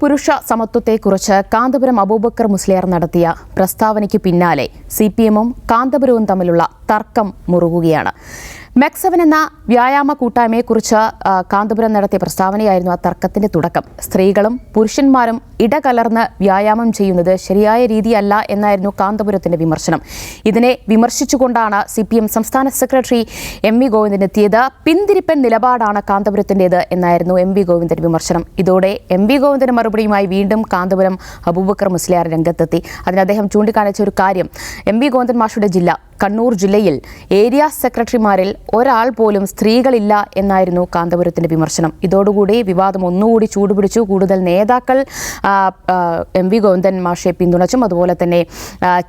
പുരുഷ സമത്വത്തെക്കുറിച്ച് കാന്തപുരം അബൂബക്കർ മുസ്ലിയാർ നടത്തിയ പ്രസ്താവനയ്ക്ക് പിന്നാലെ സിപിഎമ്മും കാന്തപുരവും തമ്മിലുള്ള തർക്കം മുറുകുകയാണ്. മെക്സവൻ എന്ന വ്യായാമ കൂട്ടായ്മയെക്കുറിച്ച് കാന്തപുരം നടത്തിയ പ്രസ്താവനയായിരുന്നു ആ തർക്കത്തിന്റെ തുടക്കം. സ്ത്രീകളും പുരുഷന്മാരും ഇടകലർന്ന് വ്യായാമം ചെയ്യുന്നത് ശരിയായ രീതിയല്ല എന്നായിരുന്നു കാന്തപുരത്തിന്റെ വിമർശനം. ഇതിനെ വിമർശിച്ചുകൊണ്ടാണ് സിപിഎം സംസ്ഥാന സെക്രട്ടറി എം.വി. ഗോവിന്ദൻ എത്തിയത്. പിന്തിരിപ്പൻ നിലപാടാണ് കാന്തപുരത്തിന്റേത് എന്നായിരുന്നു എം.വി. ഗോവിന്ദന്റെ വിമർശനം. ഇതോടെ എം.വി. ഗോവിന്ദന്റെ മറുപടിയുമായി വീണ്ടും കാന്തപുരം അബൂബക്കർ മുസ്ലിയാർ രംഗത്തെത്തി. അതിന് അദ്ദേഹം ചൂണ്ടിക്കാണിച്ച ഒരു കാര്യം, എം.വി. ഗോവിന്ദൻ മാഷുടെ ജില്ല കണ്ണൂർ ജില്ലയിൽ ഏരിയ സെക്രട്ടറിമാരിൽ ഒരാൾ പോലും സ്ത്രീകളില്ല എന്നായിരുന്നു കാന്തപുരത്തിന്റെ വിമർശനം. ഇതോടുകൂടി വിവാദം ഒന്നുകൂടി ചൂടുപിടിച്ചു. കൂടുതൽ നേതാക്കൾ എം.വി. ഗോവിന്ദൻ മാഷെ പിന്തുണച്ചും അതുപോലെ തന്നെ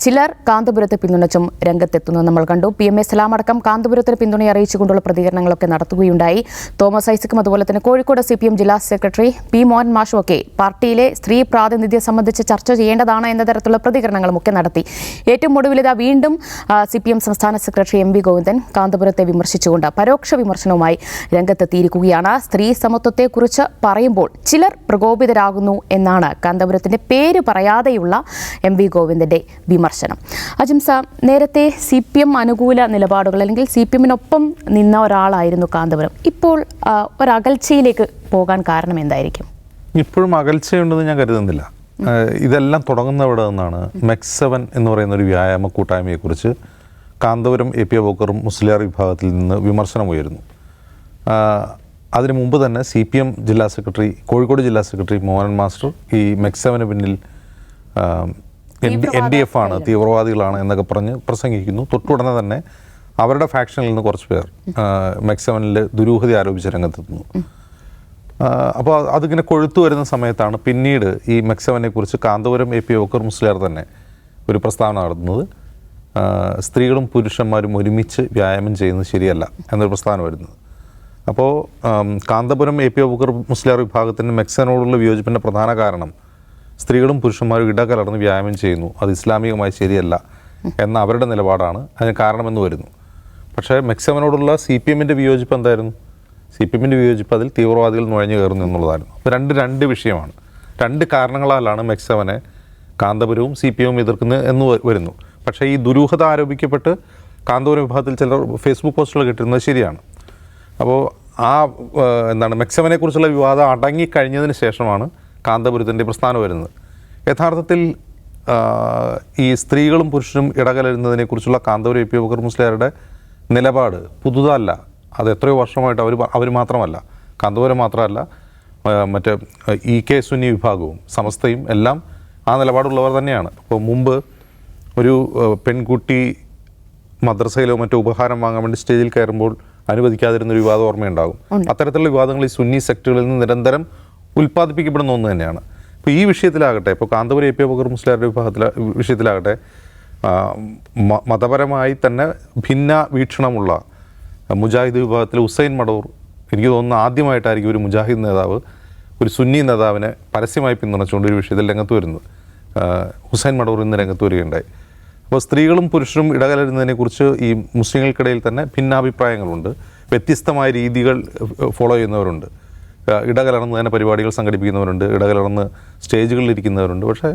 ചിലർ കാന്തപുരത്തെ പിന്തുണച്ചും രംഗത്തെത്തുന്നത് നമ്മൾ കണ്ടു. PMA സലാം അടക്കം കാന്തപുരത്തിന് പിന്തുണ അറിയിച്ചുകൊണ്ടുള്ള പ്രതികരണങ്ങളൊക്കെ നടത്തുകയുണ്ടായി. തോമസ് ഐസക്കും അതുപോലെ തന്നെ കോഴിക്കോട് CPM ജില്ലാ സെക്രട്ടറി P. മോഹൻ മാഷും ഒക്കെ പാർട്ടിയിലെ സ്ത്രീ പ്രാതിനിധ്യം സംബന്ധിച്ച് ചർച്ച ചെയ്യേണ്ടതാണ് എന്ന തരത്തിലുള്ള പ്രതികരണങ്ങളും ഒക്കെ നടത്തി. ഏറ്റവും ഒടുവിലിതാ വീണ്ടും CPM സംസ്ഥാന സെക്രട്ടറി എം.വി. ഗോവിന്ദൻ കാന്തപുരത്തെ വിമർശിച്ചുകൊണ്ട് പരോക്ഷ വിമർശനവുമായി രംഗത്തെത്തിയിരിക്കുകയാണ്. സ്ത്രീ സമത്വത്തെക്കുറിച്ച് പറയുമ്പോൾ ചിലർ പ്രകോപിതരാകുന്നു എന്നാണ് കാന്തപുരത്തിന്റെ പേര് പറയാതെയുള്ള എം.വി. ഗോവിന്ദന്റെ വിമർശനം. അജിംസ, നേരത്തെ CPM അനുകൂല നിലപാടുകൾ അല്ലെങ്കിൽ CPMനൊപ്പം നിന്ന ഒരാളായിരുന്നു കാന്തപുരം. ഇപ്പോൾ ഒരകൽച്ചയിലേക്ക് പോകാൻ കാരണം എന്തായിരിക്കും? ഇപ്പോഴും അകൽച്ചയുണ്ടെന്ന് ഞാൻ കരുതുന്നില്ല. ഇതെല്ലാം തുടങ്ങുന്നവിടെ നിന്നാണ് മെക്സവൻ എന്ന് പറയുന്ന ഒരു വ്യായാമ കൂട്ടായ്മയെക്കുറിച്ച് കാന്തപുരം AP അബൂബക്കറും മുസ്ലിയാർ വിഭാഗത്തിൽ നിന്ന് വിമർശനമുയരുന്നു. അതിനു മുമ്പ് തന്നെ CPM ജില്ലാ സെക്രട്ടറി, കോഴിക്കോട് ജില്ലാ സെക്രട്ടറി മോഹൻ മാസ്റ്റർ ഈ മെക്സവന് പിന്നിൽ NDF ആണ്, തീവ്രവാദികളാണ് എന്നൊക്കെ പറഞ്ഞ് പ്രസംഗിക്കുന്നു. തൊട്ടുടനെ തന്നെ അവരുടെ ഫാക്ഷനിൽ നിന്ന് കുറച്ച് പേർ മെക്സവനിൽ ദുരൂഹത ആരോപിച്ച് രംഗത്തെത്തുന്നു. അപ്പോൾ അതിങ്ങനെ കൊഴുത്തു വരുന്ന സമയത്താണ് പിന്നീട് ഈ മെക്സവനെ കുറിച്ച് കാന്തപുരം AP അബൂബക്കർ മുസ്ലിയാർ തന്നെ ഒരു പ്രസ്താവന നടത്തുന്നത്. സ്ത്രീകളും പുരുഷന്മാരും ഒരുമിച്ച് വ്യായാമം ചെയ്യുന്നത് ശരിയല്ല എന്നൊരു പ്രസ്താവന വരുന്നത്. അപ്പോൾ കാന്തപുരം AP അബൂബക്കർ മുസ്ലിയാർ വിഭാഗത്തിൻ്റെ മെക്സവനോടുള്ള വിയോജിപ്പിൻ്റെ പ്രധാന കാരണം സ്ത്രീകളും പുരുഷന്മാരും ഇടകലർന്ന് വ്യായാമം ചെയ്യുന്നു, അത് ഇസ്ലാമികമായി ശരിയല്ല എന്ന അവരുടെ നിലപാടാണ് അതിന് കാരണമെന്ന് വരുന്നു. പക്ഷേ മെക്സവനോടുള്ള CPMൻ്റെ വിയോജിപ്പ് എന്തായിരുന്നു? CPMൻ്റെ വിയോജിപ്പ് അതിൽ തീവ്രവാദികൾ നുഴഞ്ഞു കയറുന്നു എന്നുള്ളതായിരുന്നു. അപ്പോൾ രണ്ട് വിഷയമാണ്. രണ്ട് കാരണങ്ങളാലാണ് മെക്സവനെ കാന്തപുരവും CPMവും എതിർക്കുന്നത് എന്ന് വരുന്നു. പക്ഷേ ഈ ദുരൂഹത ആരോപിക്കപ്പെട്ട് കാന്തപുരം വിഭാഗത്തിൽ ചിലർ ഫേസ്ബുക്ക് പോസ്റ്റുകൾ കിട്ടുന്നത് ശരിയാണ്. അപ്പോൾ മെക്സവനെക്കുറിച്ചുള്ള വിവാദം അടങ്ങിക്കഴിഞ്ഞതിന് ശേഷമാണ് കാന്തപുരത്തിൻ്റെ പ്രസ്ഥാനം വരുന്നത്. യഥാർത്ഥത്തിൽ ഈ സ്ത്രീകളും പുരുഷനും ഇടകലരുന്നതിനെക്കുറിച്ചുള്ള കാന്തപുരം AP അബൂബക്കർ മുസ്ലിയാരുടെ നിലപാട് പുതുതല്ല. അത് എത്രയോ വർഷമായിട്ട് അവർ മാത്രമല്ല, കാന്തപുരം മാത്രമല്ല, മറ്റേ EK സുന്നി വിഭാഗവും സമസ്തയും എല്ലാം ആ നിലപാടുള്ളവർ തന്നെയാണ്. അപ്പോൾ മുമ്പ് ഒരു പെൺകുട്ടി മദ്രസയിലോ മറ്റോ ഉപഹാരം വാങ്ങാൻ വേണ്ടി സ്റ്റേജിൽ കയറുമ്പോൾ അനുവദിക്കാതിരുന്നൊരു വിവാദം ഓർമ്മയുണ്ടാകും. അത്തരത്തിലുള്ള വിവാദങ്ങൾ ഈ സുന്നി സെക്ടറുകളിൽ നിന്ന് നിരന്തരം ഉൽപ്പാദിപ്പിക്കപ്പെടുന്ന ഒന്ന് തന്നെയാണ്. ഇപ്പോൾ ഈ വിഷയത്തിലാകട്ടെ, ഇപ്പോൾ കാന്തപുരം AP അബൂബക്കർ മുസ്ലിയാരുടെ വിഷയത്തിലാകട്ടെ, മതപരമായി തന്നെ ഭിന്ന വീക്ഷണമുള്ള മുജാഹിദ് വിഭാഗത്തിലെ ഹുസൈൻ മടൂർ, എനിക്ക് തോന്നുന്നു ആദ്യമായിട്ടായിരിക്കും ഒരു മുജാഹിദ് നേതാവ് ഒരു സുന്നി നേതാവിനെ പരസ്യമായി പിന്തുണച്ചുകൊണ്ട് ഒരു വിഷയത്തിൽ രംഗത്ത് വരുന്നത്. ഹുസൈൻ മടൂർ ഇന്ന് രംഗത്ത് വരികയുണ്ടായി. അപ്പോൾ സ്ത്രീകളും പുരുഷനും ഇടകലരുന്നതിനെക്കുറിച്ച് ഈ മുസ്ലിങ്ങൾക്കിടയിൽ തന്നെ ഭിന്നാഭിപ്രായങ്ങളുണ്ട്. വ്യത്യസ്തമായ രീതികൾ ഫോളോ ചെയ്യുന്നവരുണ്ട്. ഇടകലർന്ന് തന്നെ പരിപാടികൾ സംഘടിപ്പിക്കുന്നവരുണ്ട്, ഇടകലർന്ന് സ്റ്റേജുകളിൽ ഇരിക്കുന്നവരുണ്ട്. പക്ഷേ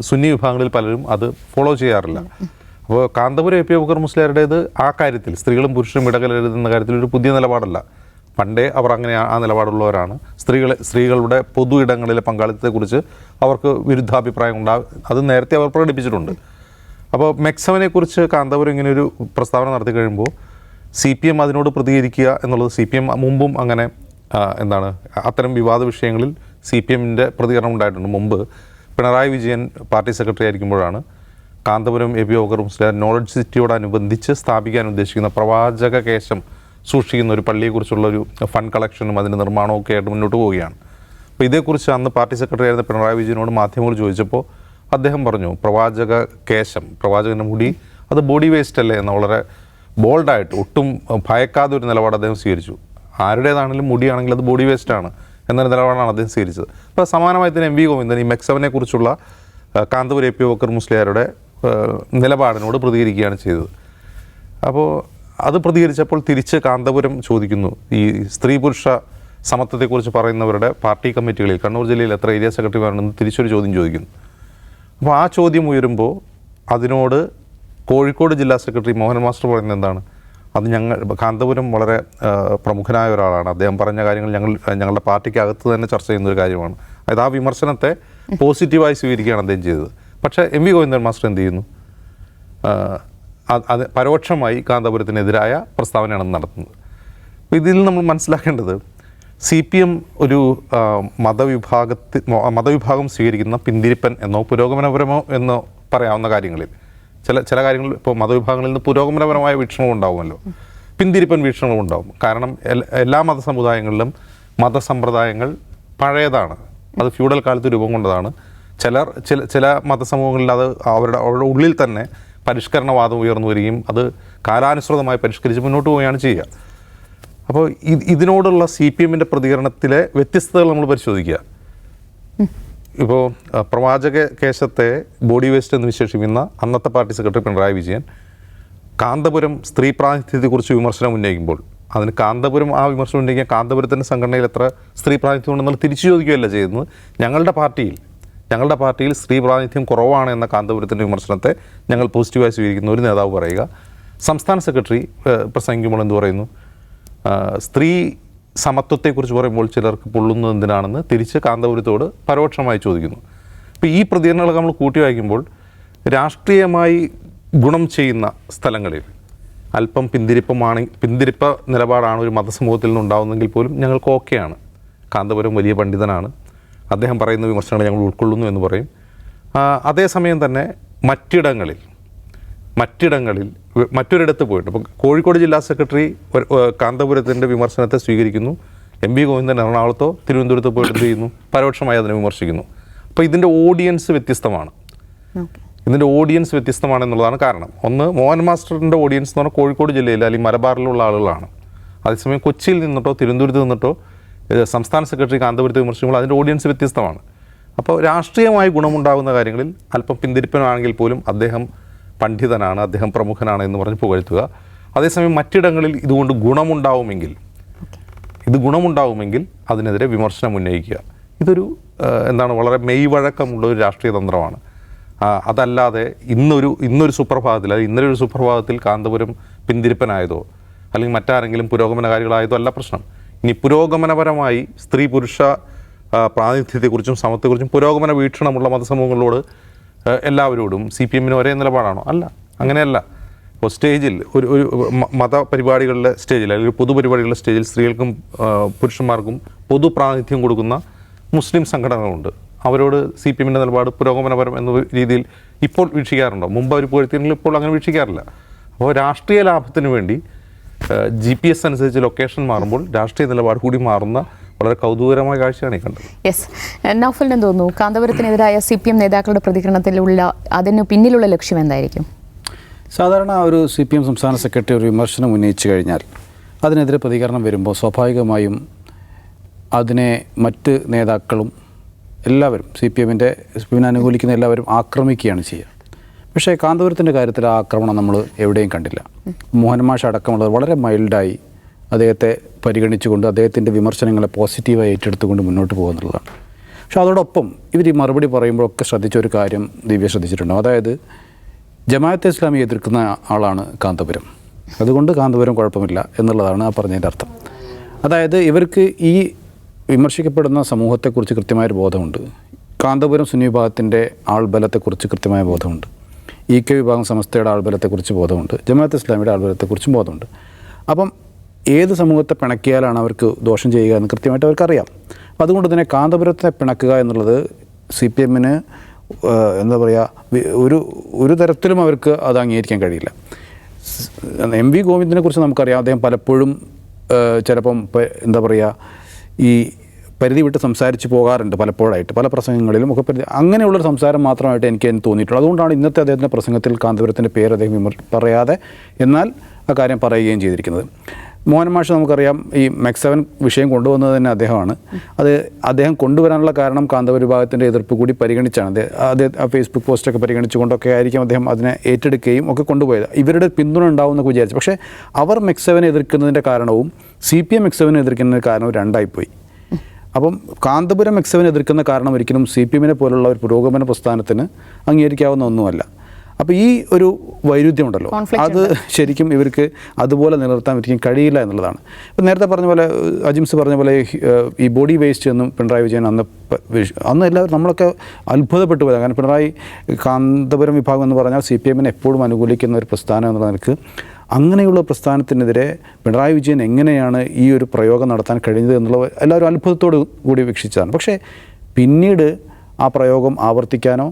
സുന്നി വിഭാഗങ്ങളിൽ പലരും അത് ഫോളോ ചെയ്യാറില്ല. അപ്പോൾ കാന്തപുരം AP അബൂബക്കർ മുസ്ലിയാരുടേത് ആ കാര്യത്തിൽ സ്ത്രീകളും പുരുഷനും ഇടകലരുതെന്ന കാര്യത്തിൽ ഒരു പുതിയ നിലപാടല്ല. പണ്ടേ അവർ അങ്ങനെ ആ നിലപാടുള്ളവരാണ്. സ്ത്രീകളുടെ പൊതു ഇടങ്ങളിലെ പങ്കാളിത്തത്തെക്കുറിച്ച് അവർക്ക് വിരുദ്ധാഭിപ്രായം ഉണ്ടാകും, അത് നേരത്തെ അവർ പ്രകടിപ്പിച്ചിട്ടുണ്ട്. അപ്പോൾ മെക്സവനെക്കുറിച്ച് കാന്തപുരം ഇങ്ങനെയൊരു പ്രസ്താവന നടത്തി കഴിയുമ്പോൾ CPM അതിനോട് പ്രതികരിക്കുക എന്നുള്ളത്, CPM മുമ്പും അങ്ങനെ അത്തരം വിവാദ വിഷയങ്ങളിൽ CPMൻ്റെ പ്രതികരണം ഉണ്ടായിട്ടുണ്ട്. മുമ്പ് പിണറായി വിജയൻ പാർട്ടി സെക്രട്ടറി ആയിരിക്കുമ്പോഴാണ് കാന്തപുരം AP അബൂബക്കർ മുസ്ലിയാർ നോളജ് സിറ്റിയോടനുബന്ധിച്ച് സ്ഥാപിക്കാൻ ഉദ്ദേശിക്കുന്ന പ്രവാചക കേശം സൂക്ഷിക്കുന്ന ഒരു പള്ളിയെക്കുറിച്ചുള്ളൊരു ഫണ്ട് കളക്ഷനും അതിൻ്റെ നിർമ്മാണവും ഒക്കെ ആയിട്ട് മുന്നോട്ട് പോവുകയാണ്. അപ്പോൾ ഇതേക്കുറിച്ച് അന്ന് പാർട്ടി സെക്രട്ടറി ആയിരുന്ന പിണറായി വിജയനോട് മാധ്യമങ്ങൾ ചോദിച്ചപ്പോൾ അദ്ദേഹം പറഞ്ഞു, പ്രവാചക കേശം, പ്രവാചകൻ്റെ മുടി, അത് ബോഡി വേസ്റ്റ് അല്ലേ എന്ന് വളരെ ബോൾഡായിട്ട് ഒട്ടും ഭയക്കാതെ ഒരു നിലപാട് അദ്ദേഹം സ്വീകരിച്ചു. ആരുടേതാണെങ്കിലും മുടിയാണെങ്കിൽ അത് ബോഡി വേസ്റ്റാണ് എന്നൊരു നിലപാടാണ് അദ്ദേഹം സ്വീകരിച്ചത്. അപ്പോൾ സമാനമായി തന്നെ M.V. ഗോവിന്ദൻ ഈ മെക്സവനെ കുറിച്ചുള്ള കാന്തപുരം AP അബൂബക്കർ മുസ്ലിയാരുടെ നിലപാടിനോട് പ്രതികരിക്കുകയാണ് ചെയ്തത്. അപ്പോൾ അത് പ്രതികരിച്ചപ്പോൾ തിരിച്ച് കാന്തപുരം ചോദിക്കുന്നു, ഈ സ്ത്രീ പുരുഷ സമത്വത്തെക്കുറിച്ച് പറയുന്നവരുടെ പാർട്ടി കമ്മിറ്റികളിൽ കണ്ണൂർ ജില്ലയിൽ എത്ര ഏരിയ സെക്രട്ടറിമാരുണ്ടെന്ന് തിരിച്ചൊരു ചോദ്യം ചോദിക്കുന്നു. അപ്പോൾ ആ ചോദ്യം ഉയരുമ്പോൾ അതിനോട് കോഴിക്കോട് ജില്ലാ സെക്രട്ടറി മോഹൻ മാസ്റ്റർ പറയുന്നത് എന്താണ്? അത് കാന്തപുരം വളരെ പ്രമുഖനായ ഒരാളാണ്, അദ്ദേഹം പറഞ്ഞ കാര്യങ്ങൾ ഞങ്ങളുടെ പാർട്ടിക്ക് അകത്ത് തന്നെ ചർച്ച ചെയ്യുന്ന ഒരു കാര്യമാണ്. അതായത് ആ വിമർശനത്തെ പോസിറ്റീവായി സ്വീകരിക്കുകയാണ് അദ്ദേഹം ചെയ്തത്. പക്ഷേ എം.വി. ഗോവിന്ദൻ മാസ്റ്റർ എന്ത് ചെയ്യുന്നു? അത് പരോക്ഷമായി കാന്തപുരത്തിനെതിരായ പ്രസ്താവനയാണ് നടത്തുന്നത്. അപ്പോൾ ഇതിൽ നമ്മൾ മനസ്സിലാക്കേണ്ടത് CPM ഒരു മതവിഭാഗം സ്വീകരിക്കുന്ന പിന്തിരിപ്പൻ എന്നോ പുരോഗമനപരമോ എന്നോ പറയാവുന്ന കാര്യങ്ങളിൽ ചില കാര്യങ്ങൾ ഇപ്പോൾ മതവിഭാഗങ്ങളിൽ നിന്ന് പുരോഗമനപരമായ വീക്ഷണവും ഉണ്ടാവുമല്ലോ, പിന്തിരിപ്പൻ വീക്ഷണവും ഉണ്ടാവും. കാരണം എല്ലാ മതസമുദായങ്ങളിലും മതസമ്പ്രദായങ്ങൾ പഴയതാണ്, അത് ഫ്യൂഡൽ കാലത്ത് രൂപം കൊണ്ടതാണ്. ചില മതസമൂഹങ്ങളിൽ അത് അവരുടെ ഉള്ളിൽ തന്നെ പരിഷ്കരണവാദം ഉയർന്നു വരികയും അത് കാലാനുസൃതമായി പരിഷ്കരിച്ച് മുന്നോട്ട് പോവുകയാണ് ചെയ്യുക. അപ്പോൾ ഇതിനോടുള്ള CPMൻ്റെ പ്രതികരണത്തിലെ വ്യത്യസ്തതകൾ നമ്മൾ പരിശോധിക്കുക. ഇപ്പോൾ പ്രവാചക കേശത്തെ ബോഡി വേസ്റ്റ് എന്ന് വിശേഷിപ്പിക്കുന്ന അന്നത്തെ പാർട്ടി സെക്രട്ടറി പിണറായി വിജയൻ കാന്തപുരം സ്ത്രീ പ്രാതിനിധ്യത്തെക്കുറിച്ച് വിമർശനം ഉന്നയിക്കുമ്പോൾ അതിന് കാന്തപുരം ആ വിമർശനം ഉന്നയിക്കാൻ കാന്തപുരത്തിൻ്റെ സംഘടനയിൽ എത്ര സ്ത്രീ പ്രാതിനിധ്യം ഉണ്ടെന്നുള്ള തിരിച്ചു ചോദിക്കുകയല്ല ചെയ്യുന്നത്. ഞങ്ങളുടെ പാർട്ടിയിൽ സ്ത്രീ പ്രാതിനിധ്യം കുറവാണ് എന്ന കാന്തപുരത്തിൻ്റെ വിമർശനത്തെ ഞങ്ങൾ പോസിറ്റീവായി സ്വീകരിക്കുന്ന ഒരു നേതാവ് പറയുക. സംസ്ഥാന സെക്രട്ടറി പ്രസംഗിക്കുമ്പോൾ എന്ത് പറയുന്നു? സ്ത്രീ സമത്വത്തെക്കുറിച്ച് പറയുമ്പോൾ ചിലർക്ക് പൊള്ളുന്നത് എന്തിനാണെന്ന് തിരിച്ച് കാന്തപുരത്തോട് പരോക്ഷമായി ചോദിക്കുന്നു. അപ്പോൾ ഈ പ്രതികരണങ്ങളൊക്കെ നമ്മൾ കൂട്ടി വായിക്കുമ്പോൾ രാഷ്ട്രീയമായി ഗുണം ചെയ്യുന്ന സ്ഥലങ്ങളിൽ അല്പം പിന്തിരിപ്പ നിലപാടാണ് ഒരു മതസമൂഹത്തിൽ നിന്നുണ്ടാവുന്നെങ്കിൽ പോലും ഞങ്ങൾക്ക് ഓക്കെയാണ്. കാന്തപുരം വലിയ പണ്ഡിതനാണ്, അദ്ദേഹം പറയുന്ന വിമർശനങ്ങൾ ഞങ്ങൾ ഉൾക്കൊള്ളുന്നു എന്ന് പറയും. അതേസമയം തന്നെ മറ്റൊരിടത്ത് പോയിട്ട് ഇപ്പോൾ കോഴിക്കോട് ജില്ലാ സെക്രട്ടറി കാന്തപുരത്തിൻ്റെ വിമർശനത്തെ സ്വീകരിക്കുന്നു, M.V. ഗോവിന്ദൻ എറണാകുളത്തോ തിരുവനന്തപുരത്തോ പോയിട്ട് എന്ത് ചെയ്യുന്നു? പരോക്ഷമായി അതിനെ വിമർശിക്കുന്നു. അപ്പോൾ ഇതിൻ്റെ ഓഡിയൻസ് വ്യത്യസ്തമാണെന്നുള്ളതാണ് കാരണം. ഒന്ന്, മോഹൻ മാസ്റ്ററിൻ്റെ ഓഡിയൻസ് എന്ന് പറഞ്ഞാൽ കോഴിക്കോട് ജില്ലയിൽ അല്ലെങ്കിൽ മലബാറിലുള്ള ആളുകളാണ്. അതേസമയം കൊച്ചിയിൽ നിന്നിട്ടോ തിരുവനന്തപുരത്ത് നിന്നിട്ടോ സംസ്ഥാന സെക്രട്ടറി കാന്തപുരത്തെ വിമർശിക്കുമ്പോൾ അതിൻ്റെ ഓഡിയൻസ് വ്യത്യസ്തമാണ്. അപ്പോൾ രാഷ്ട്രീയമായി ഗുണമുണ്ടാകുന്ന കാര്യങ്ങളിൽ അല്പം പിന്തിരിപ്പനാണെങ്കിൽ പോലും അദ്ദേഹം പണ്ഡിതനാണ്, അദ്ദേഹം പ്രമുഖനാണ് എന്ന് പറഞ്ഞ് പുകഴ്ത്തുക. അതേസമയം മറ്റിടങ്ങളിൽ ഇതുകൊണ്ട് ഗുണമുണ്ടാവുമെങ്കിൽ അതിനെതിരെ വിമർശനം ഉന്നയിക്കുക. ഇതൊരു വളരെ മെയ്വഴക്കമുള്ള ഒരു രാഷ്ട്രീയ തന്ത്രമാണ്. അതല്ലാതെ ഇന്നൊരു സുപ്രഭാതത്തിൽ, അത് ഇന്നലെ ഒരു സുപ്രഭാതത്തിൽ കാന്തപുരം പിന്തിരിപ്പനായതോ അല്ലെങ്കിൽ മറ്റാരെങ്കിലും പുരോഗമനകാരികളായതോ അല്ല പ്രശ്നം. ഇനി പുരോഗമനപരമായി സ്ത്രീ പുരുഷ പ്രാതിനിധ്യത്തെക്കുറിച്ചും സമത്വത്തെക്കുറിച്ചും പുരോഗമന വീക്ഷണമുള്ള മതസമൂഹങ്ങളോട് എല്ലാവരോടും CPMന് ഒരേ നിലപാടാണോ? അല്ല, അങ്ങനെയല്ല. ഇപ്പോൾ സ്റ്റേജിൽ ഒരു മതപരിപാടികളുടെ സ്റ്റേജിൽ അല്ലെങ്കിൽ പൊതുപരിപാടികളുടെ സ്റ്റേജിൽ സ്ത്രീകൾക്കും പുരുഷന്മാർക്കും പൊതു പ്രാതിനിധ്യം കൊടുക്കുന്ന മുസ്ലിം സംഘടനകളുണ്ട്. അവരോട് CPMൻ്റെ നിലപാട് പുരോഗമനപരം എന്ന രീതിയിൽ ഇപ്പോൾ വീക്ഷിക്കാറുണ്ടോ? മുമ്പ് അവർ പുകഴ്ത്തിയെങ്കിൽ ഇപ്പോൾ അങ്ങനെ വീക്ഷിക്കാറില്ല. അപ്പോൾ രാഷ്ട്രീയ ലാഭത്തിന് വേണ്ടി GPS അനുസരിച്ച് ലൊക്കേഷൻ മാറുമ്പോൾ രാഷ്ട്രീയ നിലപാട് കൂടി മാറുന്ന വളരെ കൗതുകകരമായ കാഴ്ചയാണ് ഈ കണ്ടത്. യെസ്, നൗഫലിന് തോന്നുന്നു കാന്തപുരത്തിനെതിരായ CPM നേതാക്കളുടെ പ്രതികരണത്തിലുള്ള അതിന് പിന്നിലുള്ള ലക്ഷ്യം എന്തായിരിക്കും? സാധാരണ ഒരു CPM സംസ്ഥാന സെക്രട്ടറി ഒരു വിമർശനം ഉന്നയിച്ചു കഴിഞ്ഞാൽ അതിനെതിരെ പ്രതികരണം വരുമ്പോൾ സ്വാഭാവികമായും അതിനെ മറ്റ് നേതാക്കളും എല്ലാവരും CPMനെ അനുകൂലിക്കുന്ന എല്ലാവരും ആക്രമിക്കുകയാണ് ചെയ്യുക. പക്ഷേ കാന്തപുരത്തിൻ്റെ കാര്യത്തിൽ ആ ആക്രമണം നമ്മൾ എവിടെയും കണ്ടില്ല. മോഹൻ മാഷ് അടക്കമുള്ളത് വളരെ മൈൽഡായി അദ്ദേഹത്തെ പരിഗണിച്ചുകൊണ്ട് അദ്ദേഹത്തിൻ്റെ വിമർശനങ്ങളെ പോസിറ്റീവായി ഏറ്റെടുത്തുകൊണ്ട് മുന്നോട്ട് പോകുന്നുള്ളതാണ്. പക്ഷേ അതോടൊപ്പം ഇവർ ഈ മറുപടി പറയുമ്പോഴൊക്കെ ശ്രദ്ധിച്ചൊരു കാര്യം ദിവ്യ ശ്രദ്ധിച്ചിട്ടുണ്ടാകും. അതായത് ജമാഅത്തെ ഇസ്ലാമി എതിർക്കുന്ന ആളാണ് കാന്തപുരം, അതുകൊണ്ട് കാന്തപുരം കുഴപ്പമില്ല എന്നുള്ളതാണ് ആ പറഞ്ഞതിൻ്റെ അർത്ഥം. അതായത് ഇവർക്ക് ഈ വിമർശിക്കപ്പെടുന്ന സമൂഹത്തെക്കുറിച്ച് കൃത്യമായൊരു ബോധമുണ്ട്. കാന്തപുരം സുന്നി വിഭാഗത്തിൻ്റെ ആൾബലത്തെക്കുറിച്ച് കൃത്യമായ ബോധമുണ്ട്. EK വിഭാഗം സമസ്തയുടെ ആൾബലത്തെക്കുറിച്ച് ബോധമുണ്ട്. ജമാഅത്തെ ഇസ്ലാമിയുടെ ആൾബലത്തെക്കുറിച്ചും ബോധമുണ്ട്. അപ്പം ഏത് സമൂഹത്തെ പിണക്കിയാലാണ് അവർക്ക് ദോഷം ചെയ്യുക എന്ന് കൃത്യമായിട്ട് അവർക്കറിയാം. അതുകൊണ്ട് തന്നെ കാന്തപുരത്തെ പിണക്കുക എന്നുള്ളത് CPMന് ഒരു തരത്തിലും അവർക്ക് അത് അംഗീകരിക്കാൻ കഴിയില്ല. M.V. ഗോവിന്ദനെ കുറിച്ച് നമുക്കറിയാം. അദ്ദേഹം പലപ്പോഴും ചിലപ്പം ഈ പരിധി വിട്ട് സംസാരിച്ച് പോകാറുണ്ട് പലപ്പോഴായിട്ട്, പല പ്രസംഗങ്ങളിലും ഒക്കെ അങ്ങനെയുള്ളൊരു സംസാരം മാത്രമായിട്ട് എനിക്ക് തോന്നിയിട്ടുള്ളത്. അതുകൊണ്ടാണ് ഇന്നത്തെ അദ്ദേഹത്തിൻ്റെ പ്രസംഗത്തിൽ കാന്തപുരത്തിൻ്റെ പേര് അദ്ദേഹം പറയാതെ എന്നാൽ ആ കാര്യം പറയുകയും ചെയ്തിരിക്കുന്നത്. മോഹൻ മാഷ് നമുക്കറിയാം ഈ MEC7 വിഷയം കൊണ്ടുവന്നത് തന്നെ അദ്ദേഹമാണ്. അദ്ദേഹം കൊണ്ടുവരാനുള്ള കാരണം കാന്തപുര വിഭാഗത്തിൻ്റെ എതിർപ്പ് കൂടി പരിഗണിച്ചാണ്. അദ്ദേഹം ഫേസ്ബുക്ക് പോസ്റ്റൊക്കെ പരിഗണിച്ചുകൊണ്ടൊക്കെ ആയിരിക്കും അദ്ദേഹം അതിനെ ഏറ്റെടുക്കുകയും ഒക്കെ കൊണ്ടുപോയത്. ഇവരുടെ പിന്തുണ ഉണ്ടാവുമെന്നൊക്കെ വിചാരിച്ചു. പക്ഷേ അവർ MEC7 എതിർക്കുന്നതിൻ്റെ കാരണവും CPM MEC7 എതിർക്കുന്നതിൻ്റെ കാരണവും രണ്ടായിപ്പോയി. അപ്പം കാന്തപുരം എക്സവിനെ എതിർക്കുന്ന കാരണം ഒരിക്കലും CPM-നെ പോലുള്ള ഒരു പുരോഗമന പ്രസ്ഥാനത്തിന് അംഗീകരിക്കാവുന്ന ഒന്നുമല്ല. അപ്പോൾ ഈ ഒരു വൈരുദ്ധ്യമുണ്ടല്ലോ, അത് ശരിക്കും ഇവർക്ക് അതുപോലെ നിലനിർത്താൻ ഒരിക്കലും കഴിയില്ല എന്നുള്ളതാണ്. ഇപ്പം നേരത്തെ പറഞ്ഞ പോലെ, അജിംസ് പറഞ്ഞ പോലെ, ഈ ബോഡി വേസ്റ്റ് എന്നും പിണറായി വിജയൻ അന്ന് എല്ലാവരും നമ്മളൊക്കെ അത്ഭുതപ്പെട്ടു പോയത്. കാരണം പിണറായി കാന്തപുരം വിഭാഗം എന്ന് പറഞ്ഞാൽ CPM-നെ എപ്പോഴും അനുകൂലിക്കുന്ന ഒരു പ്രസ്ഥാനം എന്നുള്ള നിലക്ക് അങ്ങനെയുള്ള പ്രസ്ഥാനത്തിനെതിരെ പിണറായി വിജയൻ എങ്ങനെയാണ് ഈ ഒരു പ്രയോഗം നടത്താൻ കഴിഞ്ഞത് എന്നുള്ള എല്ലാവരും അത്ഭുതത്തോടു കൂടി വീക്ഷിച്ചതാണ്. പക്ഷേ പിന്നീട് ആ പ്രയോഗം ആവർത്തിക്കാനോ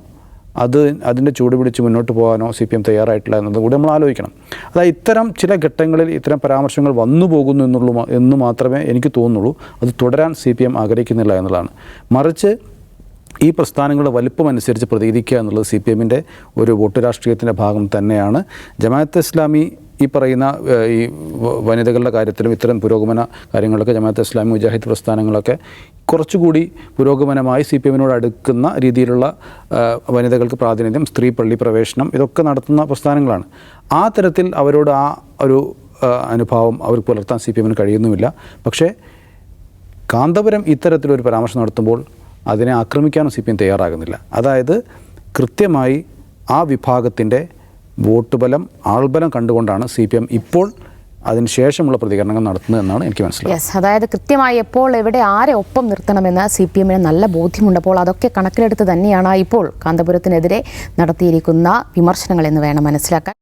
അതിൻ്റെ ചൂട് പിടിച്ച് മുന്നോട്ട് പോകാനോ CPM തയ്യാറായിട്ടില്ല എന്നത് കൂടി നമ്മൾ ആലോചിക്കണം. അതായത് ഇത്തരം ചില ഘട്ടങ്ങളിൽ ഇത്തരം പരാമർശങ്ങൾ വന്നു പോകുന്നു എന്ന് മാത്രമേ എനിക്ക് തോന്നുള്ളൂ. അത് തുടരാൻ CPM ആഗ്രഹിക്കുന്നില്ല എന്നുള്ളതാണ്. മറിച്ച് ഈ പ്രസ്ഥാനങ്ങളുടെ വലിപ്പമനുസരിച്ച് പ്രതികരിക്കുക എന്നുള്ളത് CPM-ൻ്റെ ഒരു വോട്ട് രാഷ്ട്രീയത്തിൻ്റെ ഭാഗം തന്നെയാണ്. ജമാഅത്തെ ഇസ്ലാമി ഈ പറയുന്ന ഈ വനിതകളുടെ കാര്യത്തിലും ഇത്തരം പുരോഗമന കാര്യങ്ങളൊക്കെ ജമാഅത്തെ ഇസ്ലാമി മുജാഹിദ് പ്രസ്ഥാനങ്ങളൊക്കെ കുറച്ചുകൂടി പുരോഗമനമായി CPM-നോട് അടുക്കുന്ന രീതിയിലുള്ള വനിതകൾക്ക് പ്രാതിനിധ്യം, സ്ത്രീ പള്ളി പ്രവേശനം, ഇതൊക്കെ നടത്തുന്ന പ്രസ്ഥാനങ്ങളാണ്. ആ തരത്തിൽ അവരോട് ആ ഒരു അനുഭാവം അവർക്ക് പുലർത്താൻ CPM-ന് കഴിയുന്നുമില്ല. പക്ഷേ കാന്തപുരം ഇത്തരത്തിലൊരു പരാമർശം നടത്തുമ്പോൾ അതിനെ ആക്രമിക്കാനും CPM തയ്യാറാകുന്നില്ല. അതായത് കൃത്യമായി ആ വിഭാഗത്തിൻ്റെ വോട്ട് ബലം, ആൾബലം കണ്ടുകൊണ്ടാണ് CPM ഇപ്പോൾ അതിന് ശേഷമുള്ള പ്രതികരണങ്ങൾ നടത്തുന്നത് എന്നാണ് എനിക്ക് മനസ്സിലായത്. അതായത് കൃത്യമായി എപ്പോൾ എവിടെ ആരെ ഒപ്പം നിർത്തണമെന്ന് CPM-ന് നല്ല ബോധ്യമുണ്ടപ്പോൾ അതൊക്കെ കണക്കിലെടുത്ത് തന്നെയാണ് ഇപ്പോൾ കാന്തപുരത്തിനെതിരെ നടത്തിയിരിക്കുന്ന വിമർശനങ്ങൾ എന്ന് വേണം മനസ്സിലാക്കാൻ.